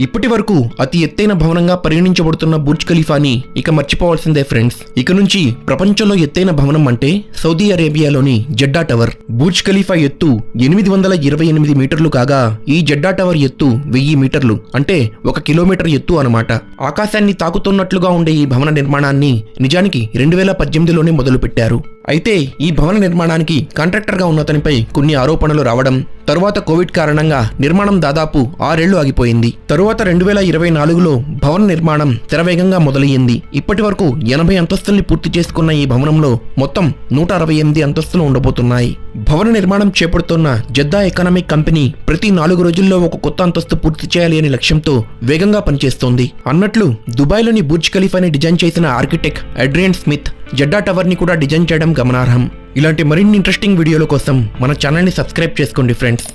ఇప్పటి వరకు అతి ఎత్తైన భవనంగా పరిగణించబడుతున్న బుర్జ్ ఖలీఫాని ఇక మర్చిపోవాల్సిందే ఫ్రెండ్స్. ఇక నుంచి ప్రపంచంలో ఎత్తైన భవనం అంటే సౌదీ అరేబియాలోని జెడ్డా టవర్. బుర్జ్ ఖలీఫా ఎత్తు 828 మీటర్లు కాగా ఈ జెడ్డా టవర్ ఎత్తు 1000 మీటర్లు అంటే 1 కిలోమీటర్ ఎత్తు అన్నమాట. ఆకాశాన్ని తాకుతున్నట్లుగా ఉండే ఈ భవన నిర్మాణాన్ని నిజానికి 2018లోనే మొదలుపెట్టారు. అయితే ఈ భవన నిర్మాణానికి కాంట్రాక్టర్గా ఉన్న అతనిపై కొన్ని ఆరోపణలు రావడం, తరువాత కోవిడ్ కారణంగా నిర్మాణం దాదాపు 6 ఏళ్లు ఆగిపోయింది. తరువాత 2024లో భవన నిర్మాణం శరవేగంగా మొదలయ్యింది. ఇప్పటి వరకు 80 అంతస్తుల్ని పూర్తి చేసుకున్న ఈ భవనంలో మొత్తం 168 అంతస్తులు ఉండబోతున్నాయి. భవన నిర్మాణం చేపడుతున్న జెద్దా ఎకనామిక్ కంపెనీ ప్రతి 4 రోజుల్లో ఒక కొత్త అంతస్తు పూర్తి చేయాలి అనే లక్ష్యంతో వేగంగా పనిచేస్తోంది. అన్నట్లు దుబాయ్లోని బుర్జ్ ఖలీఫాని డిజైన్ చేసిన ఆర్కిటెక్ట్ అడ్రియన్ స్మిత్ జెడ్డా టవర్ని కూడా డిజైన్ చేయడం గమనార్హం. ఇలాంటి మరిన్ని ఇంట్రెస్టింగ్ వీడియోల కోసం మన ఛానల్ని సబ్స్క్రైబ్ చేసుకోండి ఫ్రెండ్స్.